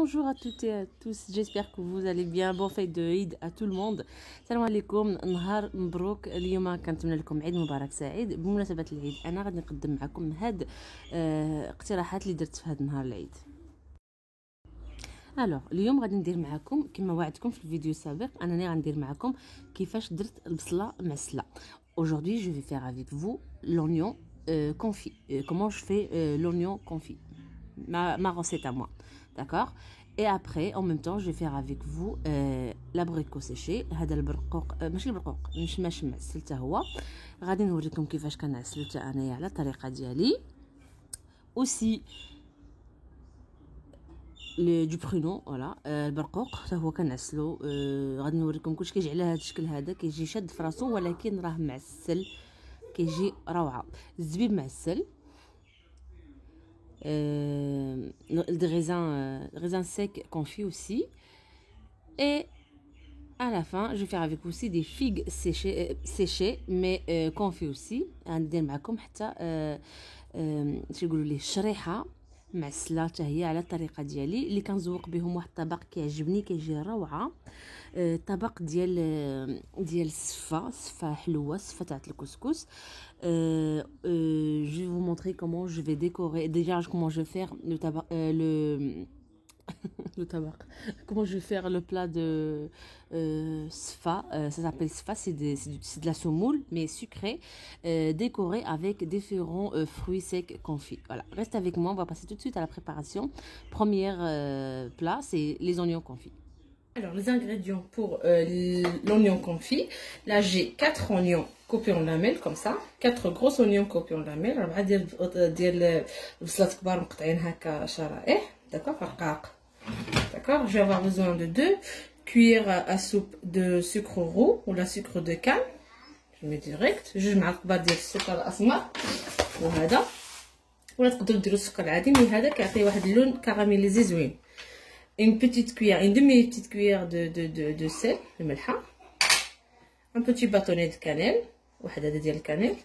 Bonjour à toutes et à tous, j'espère que vous allez bien. Bon fête de Eid à tout le monde. السلام عليكم، نهار مبروك. اليوم كنتمنى لكم عيد مبارك سعيد. بمناسبة العيد انا غادي نقدم معكم هاد اقتراحات اللي درت في هاد نهار العيد. اليوم غادي ندير معكم كما وعدتكم في الفيديو السابق انني غندير معكم كيفاش درت البصله معسله. Aujourd'hui je vais faire avec vous l'oignon confit. Comment je fais l'oignon confit, ma recette à moi, d'accord. Et après en même temps je vais faire avec vous l'abricot séché. هذا البرقوق ماشي البرقوق، مشماش معسل حتى هو. غادي نوريكم كيفاش كنعسلو حتى انايا على الطريقه ديالي. aussi دو برونو فوالا. البرقوق حتى هو كنعسلو. غادي نوريكم كلشي كيجي على هذا الشكل هذا، كيجي شاد في راسو ولكن راه معسل، كيجي روعه. الزبيب معسل. Des raisins secs confits aussi. Et à la fin je vais faire avec aussi des figues séchées mais confits aussi. غندير معكم حتى شي يقولوا ليه شريحه معسله حتى هي على الطريقه ديالي اللي كنزوق بهم. واحد الطبق كيعجبني، كيجي روعه. طبق ديال الصفه حلوه، الصفه تاع الكسكس. Je vais vous montrer comment je vais décorer. Déjà comment je vais faire le tabac, le tabac. Comment je vais faire le plat de sfa. Ça s'appelle sfa, c'est de la semoule mais sucrée, décorée avec différents fruits secs confits. Voilà, reste avec moi, on va passer tout de suite à la préparation. Premier plat, c'est les oignons confits. Alors les ingrédients pour l'oignon confit. Là j'ai 4 oignons coupés en lamelles comme ça, 4 gros oignons coupés en lamelles. 4 ديال البصلات كبار مقطعين هكا شرائح، d'accord، رقاق. D'accord, je vais avoir besoin de 2 cuillères à soupe de sucre roux ou la sucre de canne. Je mets direct. جوج معالق كبار ديال السكر الاسمر وهذا، ولا تقدروا ديروا السكر العادي مي هذا كيعطي واحد اللون كراميليزي زوين. Une petite cuillère, une demi-petite cuillère de sel, de ملحه. Un petit bâtonnet de cannelle، واحد هذا ديال الكانيل،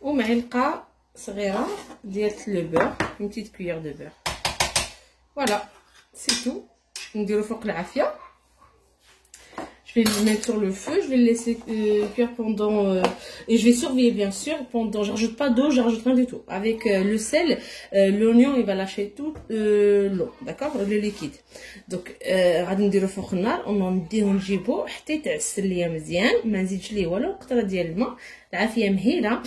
ومعلقه صغيره ديال لو بور، une petite cuillère de beurre. Voilà, c'est tout. نديرو فوق العافيه. Je vais le mettre sur le feu, je vais le laisser cuire pendant et je vais surveiller bien sûr pendant. Je rajoute pas d'eau, je rajoute rien du tout. Avec le sel, l'oignon il va lâcher tout l'eau, d'accord, le liquide. Donc غادي نديرو فوق النار ونديه نجيبو حتى يتعسل ليا مزيان، ما نزيدش ليه والو قطره ديال الماء. العافيه مهيله.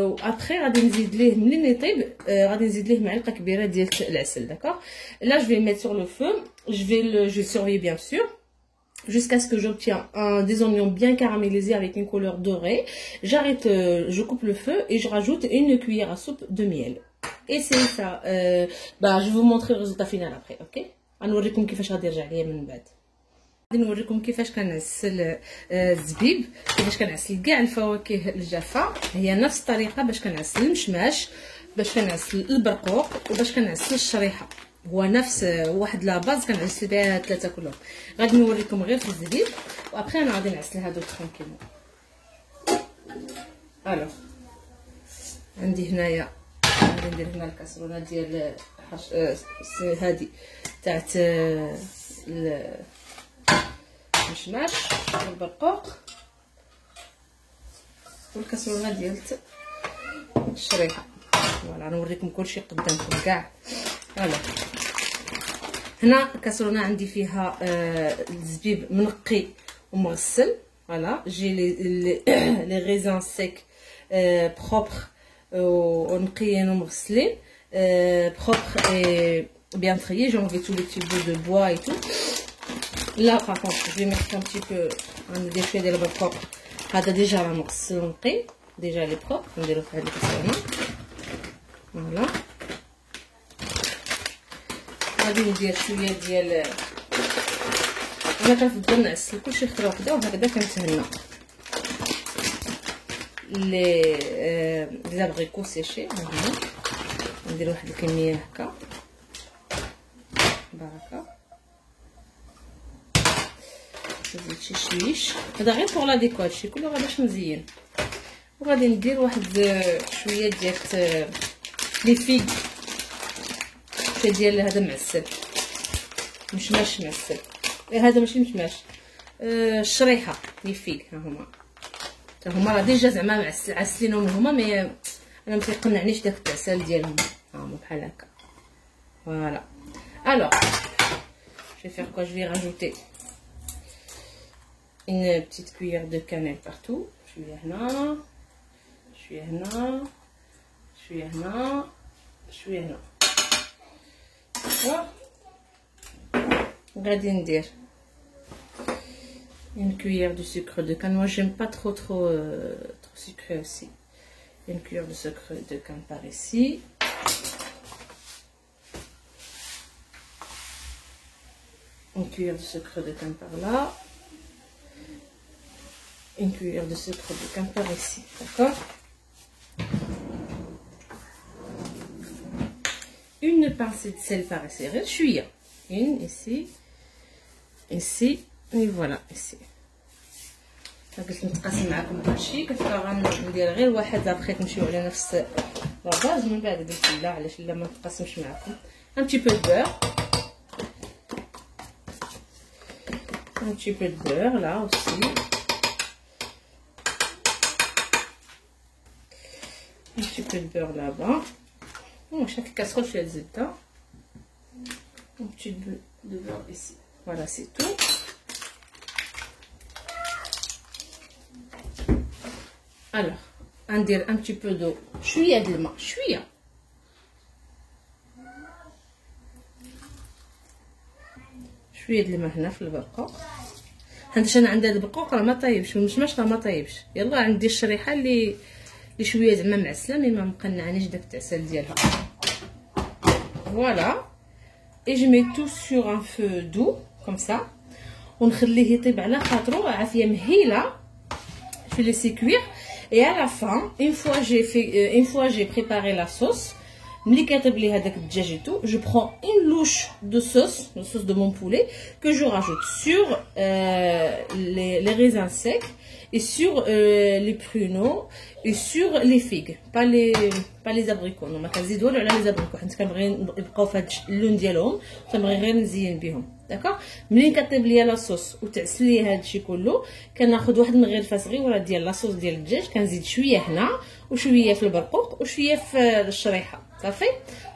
وابخي غادي نزيد ليه ملي يطيب غادي نزيد ليه معلقه كبيره ديال العسل، d'accord. Là je vais le mettre sur le feu, je vais surveiller bien sûr jusqu'à ce que j'obtiens des oignons bien caramélisés avec une couleur dorée. J'arrête, je coupe le feu et je rajoute une cuillère à soupe de miel. Et c'est ça. Je vais vous montrer le résultat final après, ok. غنوريكم كيفاش غادي يرجع ليا من بعد. غادي نوريكم كيفاش كنعسل الزبيب، كيفاش كنعسل كاع الفواكه الجافه. هي نفس الطريقه باش كنعسل المشماش، باش كنعسل البرقوق، وباش كنعسل الشريحه. هو نفس واحد لا باز كنعسل بها ثلاثه كلهم. غادي نوريكم غير في الزبيب وابخي انا غادي نعسل هادو ترونكيلمون. الوغ عندي هنايا غادي ندير هنا الكاسرونه ديال هادي تاعت المشماش والبرقوق، والكاسرونه ديال الشريحه. فوالا نوريكم كلشي قدامكم كاع. فوالا هنا الكاسرونه عندي فيها الزبيب منقي ومغسل. فوالا جي لي ريزان سيك بروبر ونقيين ومغسلين، propre et bien trié. J'ai enlevé tous les petits bouts de bois et tout. Là par contre je vais mettre un petit peu un déchet de l'herbe propre. هذا déjà راه مغسل ونقي، déjà les propres. نديرو في هذه الكاسرونه. فوالا غادي ندير شويه ديال، انا كنفضل نعسل كلشي خطره وحده وهكذا كنتهنى. لي زابغيكو سيشي هنا ندير واحد الكميه هكا بركه. نزيد شي شويش، هذا غير بوغ لا ديكو، هادشي كله غير باش نزين. وغادي ندير واحد شويه ديال لي فيغ كافي ديال هذا معسل مشماش معسل. هذا ماشي مشماش، الشريحه لي فيك ها هما راه ديجا زعما عسلينهم هما، مي انا ما تيقنعنيش داك التعسال ديالهم. ها هما بحال هكا. فوالا. الوغ je vais faire quoi? Je vais rajouter une petite cuillère de cannelle partout. شويه هنا شويه هنا شويه هنا شويه هنا. غادي ندير une cuillère de sucre de canne. Moi j'aime pas trop sucré aussi. Une cuillère de sucre de canne par ici. Une cuillère de sucre de canne par là. Une cuillère de sucre de canne par ici. D'accord? Une pincée de sel par ici. شوية. Une ici. Ici. Et voilà ici. قلت نتقاسم معكم هادشي، كنت غندير غير واحد ابخي نمشيو على نفس لاباز، من بعد قلت لا علاش لا ما نتقاسمش معكم. un petit peu de beurre. Un petit peu de beurre là aussi. Un petit peu de beurre là-bas. Bon, chaque casserole fait le zeta. Un petit peu de beurre ici. Voilà, c'est tout. Alors, on dire un petit peu d'eau. شوية د الماء، شوية. شويه د الماء هنا في البرقوق. حيت انا عندي هاد البرقوق راه ما طايبش والمشماش راه ما طايبش. يلا عندي الشريحه اللي شويه زعما معسله، مي ما مقنعنيش داك التعسل ديالها. فوالا. اي جو مي تو سور ان فو دو كوم سا، ونخليه يطيب على خاطرو عافيه مهيله. Je vais laisser cuire et à la fin, une fois j'ai préparé la sauce, ملي كاتب لي هذاك الدجاج et tout, je prends une louche de sauce, la sauce de mon poulet, que je rajoute sur les raisins secs et sur les pruneaux et sur les figues, pas les abricots. ما كنزيد والو على les abricots حيت كنبغي يبقاو في هذا اللون ديالهم، كنبغي غير نزين بهم. داكوغ. ملي كطيب ليا لاصوص وتعسل لي هادشي كله، كناخذ واحد من غرفه صغيره ديال لاصوص ديال الدجاج، كنزيد شويه هنا وشويه في البرقوق وشويه في الشريحه. صافي.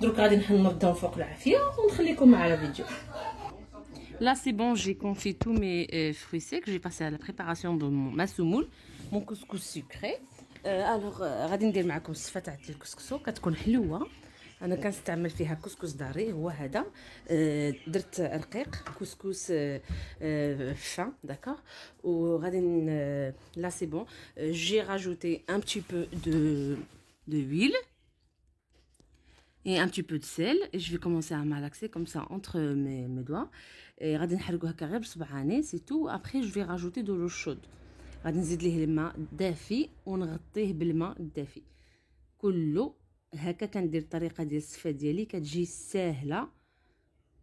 دروك غادي ننضهم فوق العافيه ونخليكم مع الفيديو. Là c'est bon, j'ai confit tous mes fruits secs, j'ai passé à la préparation de ma semoule, mon couscous sucré. Alors غادي ندير معكم الصفه تاع الكسكسو، كتكون حلوه. انا كنستعمل فيها كسكس داري، هو هذا. درت رقيق كسكس fin, d'accord. وغادي là c'est bon, j'ai rajouté un petit peu de huile et un petit peu de sel, et je vais commencer à malaxer comme ça entre mes doigts. Et غادي نحرقو هكا غير بصبعاني سي تو. après je vais rajouter de l'eau chaude. غادي نزيد ليه الماء دافي ونغطيه بالماء الدافي كله. هكا كندير الطريقه ديال الصفه ديالي، كتجي ساهله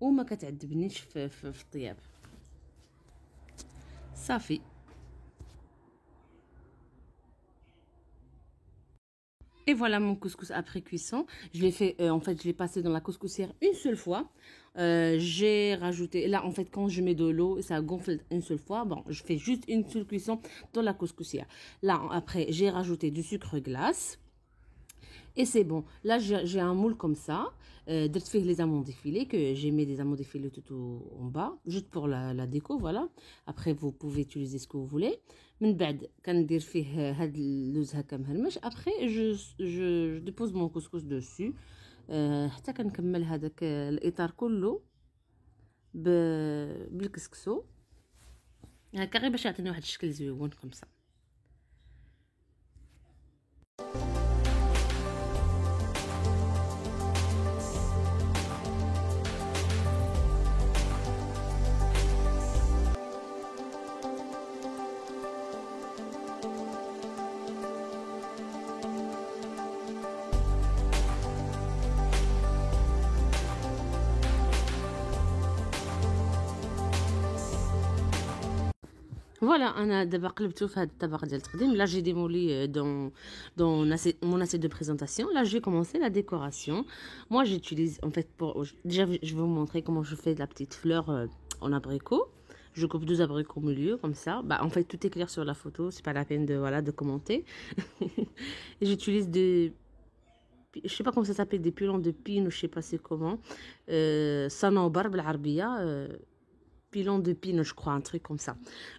وما كتعذبنيش في الطياب. صافي. Et voilà mon couscous après cuisson. Je l'ai fait, en fait, je l'ai passé dans la couscoussière une seule fois. J'ai rajouté, là en fait quand je mets de l'eau, ça gonfle une seule fois. Bon, je fais juste une seule cuisson dans la couscoussière. Là après, j'ai rajouté du sucre glace. Et c'est bon. Là, j'ai un moule comme ça. D'être fait les amandes effilées, que j'ai mis des amandes effilées tout en bas, juste pour la déco, voilà. Après, vous pouvez utiliser ce que vous voulez. من بعد كندير فيه هاد اللوز هكا مهرمش. Après, je dépose mon couscous dessus. حتى كنكمل هذاك الإطار كله بالكسكسو هكا، غير باش يعطيني واحد الشكل زويون كمسا. Voilà, انا دابا قلبتو في هذا الطبق ديال التقديم. Là, j'ai démoli mon assiette de présentation. Là, j'ai commencé la décoration. Moi, j'utilise, en fait, déjà, je vais vous montrer comment je fais de la petite fleur en abricot. Je coupe 2 abricots au milieu, comme ça. Bah, en fait, tout est clair sur la photo. C'est pas la peine de, voilà, de commenter. Et j'utilise je sais pas comment ça s'appelle, des pilons de pin ou je sais pas c'est comment. صنوبر بالعربية. Pilon de pin, je crois, un truc comme ça.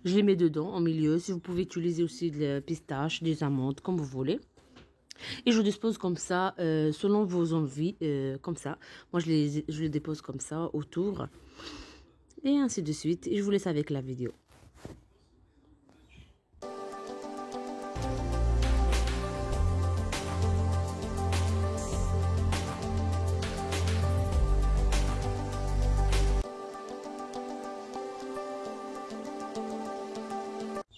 Je les mets dedans, en milieu. Si vous pouvez utiliser aussi des pistaches, des amandes, comme vous voulez. Et je dispose comme ça, selon vos envies, comme ça. Moi, je les dépose comme ça, autour. Et ainsi de suite. Et je vous laisse avec la vidéo.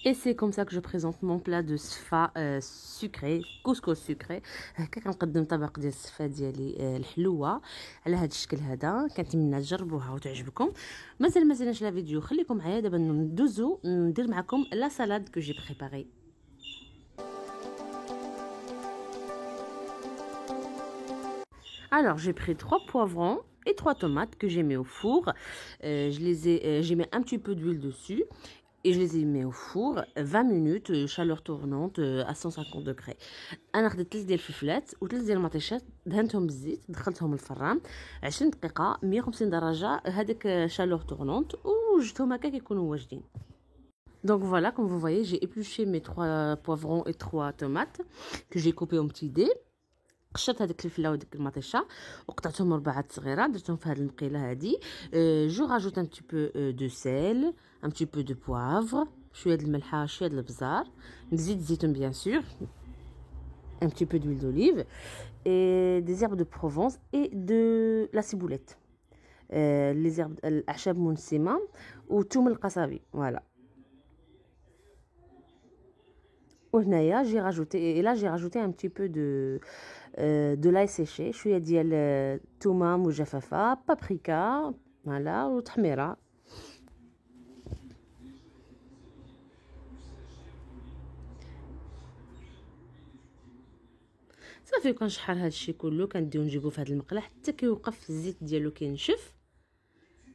Et c'est comme ça que je présente mon plat de sfa sucré, couscous sucré. هكا كنقدم طبق ديال السفا ديالي الحلوه على هذا الشكل هذا. كنتمنى تجربوها وتعجبكم. مازال لا فيديو، خليكم معايا دابا ندوزو ندير معكم لا سالاد que j'ai préparée. Alors, j'ai pris 3 poivrons et 3 tomates que j'ai mis au four. J'ai mis un petit peu d'huile dessus. Et je les ai mis au four 20 minutes, chaleur tournante à 150 degrés. انا خديت 3 ديال الفلفلات و 3 ديال المطيشات، دهنتهم بالزيت، دخلتهم الفران 20 دقيقه 150 درجه، هذاك شالور tournante، وجدتهم هكا كيكونوا واجدين. Donc voilà, comme vous voyez, j'ai épluché mes 3 poivrons et 3 tomates que j'ai coupés en petits dés. قشرت هذيك الفلفله وديك المطيشه وقطعتهم مربعات صغيره، درتهم في هذه المقيله هذه. جو راجوت ان بتي بو دو سيل، ان بتي بو دو بوافر، شويه د الملحه، شويه د البزار، زيت الزيتون بيان سور، un petit peu d'huile d'olive et des herbes de Provence et de la ciboulette. Les herbes الاعشاب منسمه وثوم القصبي. voilà. وهنايا j'ai rajouté un petit peu de l'ail séché، شويه ديال الثومه مجففه، بابريكا، فوالا، وتحميره. صافي كنشحر هذا الشيء كله، كنديو نجيبو في هذا المقله حتى كيوقف الزيت ديالو كينشف.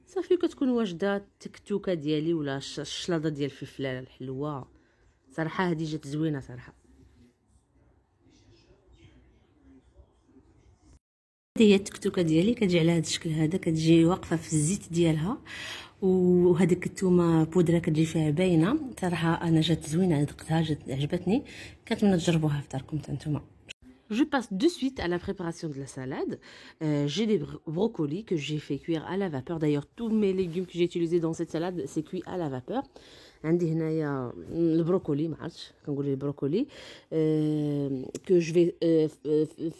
صافي كتكون واجده التكتوكه ديالي ولا الشلاضه ديال الفلفله الحلوه. صراحه هذه جات زوينه صراحه. هي التكتوكه ديالي كتجي على هذا الشكل هذا، كتجي واقفه في الزيت ديالها، وهذيك الثومه بودره كتجي فيها باينه. صراحه انا جات زوينه، ذقتها جات عجبتني، كنتمنى تجربوها في داركم نتوما. Je passe de suite à la préparation de la salade. J'ai des brocolis que j'ai fait cuire à la vapeur. D'ailleurs, tous mes légumes que j'ai utilisés dans cette salade, c'est cuit à la vapeur. عندي هنايا البروكولي، ما عرفتش كنقول البروكولي que je vais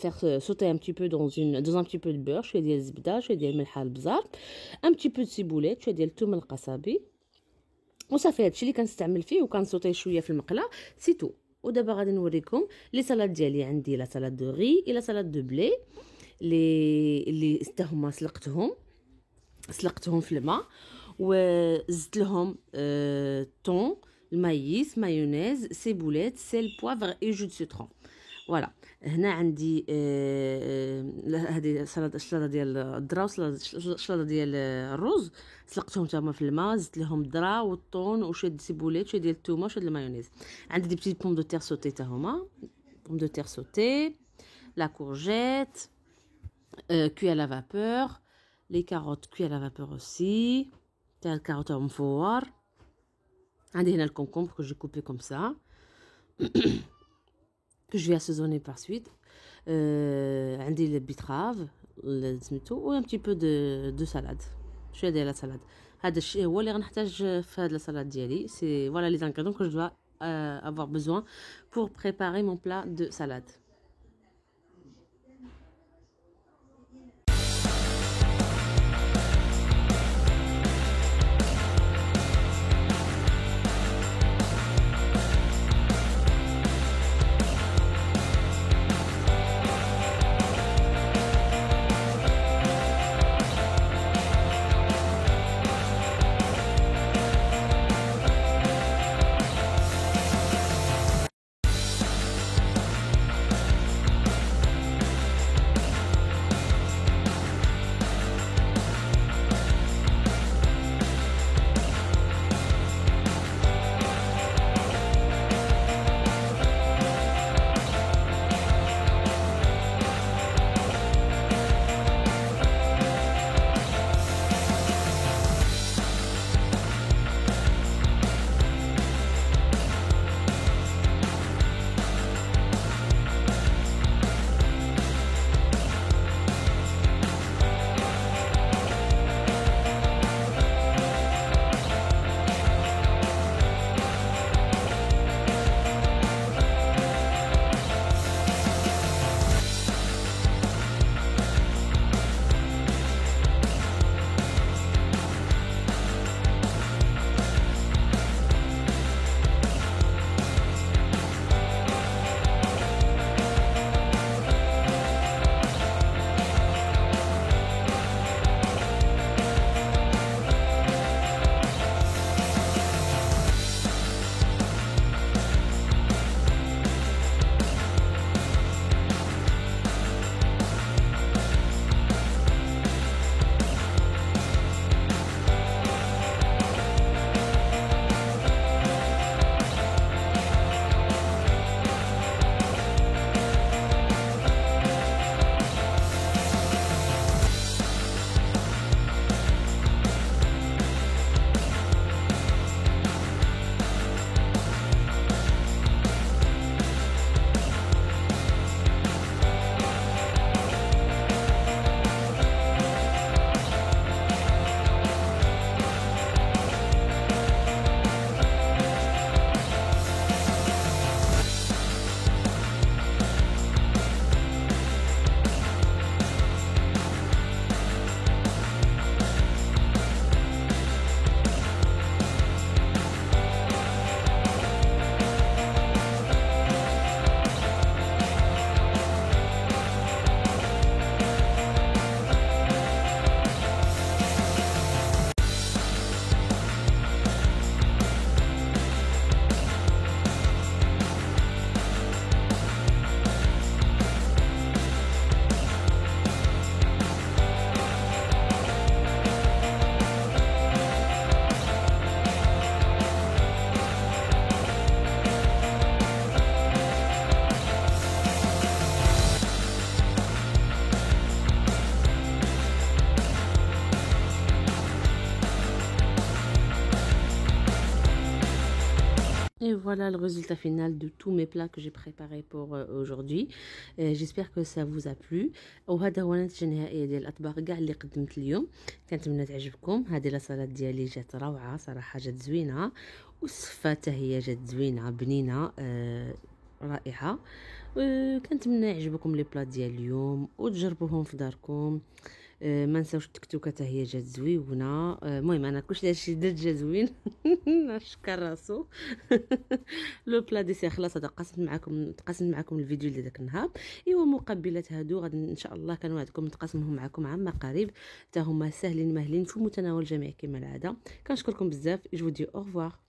faire sauter un petit peu dans un petit peu de beurre، شويه ديال الزبده، شويه ديال الملحه، البزار، un petit peu de ciboulette، شويه ديال الثوم القصبي، وصافي هادشي اللي كنستعمل فيه، وكنسوطيه شويه في المقله، سي تو. ودابا غادي نوريكم لي سالاد ديالي. عندي لا سالاد دو ري لا سالاد دو بلي اللي هما سلقتهم في الماء، وزدت لهم طون، المايس، مايونيز، سيبوليت، سيل، بوافر اي جو دو سيترون. فوالا. هنا عندي هذه السلطه ديال الذره وسلطه ديال الرز، سلقتهم تما في الماء، زدت لهم الذره والطون وشويه د السيبوليت، شويه ديال الثومه، شويه د المايونيز. عندي دي بتيت بوم دو تير سوتي تا هما، بوم دو تير سوتي، لا كورجيت cuit à la vapeur، les carottes cuit à la vapeur aussi، تاع الكاروت مفور. عندي هنا الكونكومبر que j'ai coupé comme ça que je vais assaisonner par suite. عندي البيتراف سميتو و un petit peu de salade، شويه ديال لا سالاد. هذا الشيء هو اللي غنحتاج في هذا السلطه ديالي. سي voilà les ingrédients que je dois avoir besoin pour préparer mon plat de salade. Et voilà le résultat final de tous mes plats que j'ai préparés pour aujourd'hui. J'espère que ça vous a plu. وهذا هو النتيجة النهائية ديال الأطباق كاع اللي قدمت اليوم. كنتمنى تعجبكم. هذه لا صالاد ديالي جات روعة صراحة، جات زوينة، والسفة حتى هي جات زوينة بنينة رائعة. كنتمنى يعجبكم لي بلا ديال اليوم وتجربوهم في داركم. ما نساوش التكتوكه حتى هي جات زويونه. المهم انا كلشي داكشي درت جا زوين. شكر راسو. لو بلا ديسير خلاص، هذا تقاسمت معكم الفيديو اللي داك النهار. ايوا مقبلات هادو غادي ان شاء الله كنوعدكم نتقاسمهم معكم عما قريب، حتى هما ساهلين ماهلين في متناول الجميع كما العاده. كنشكركم بزاف، جو دي او revoir.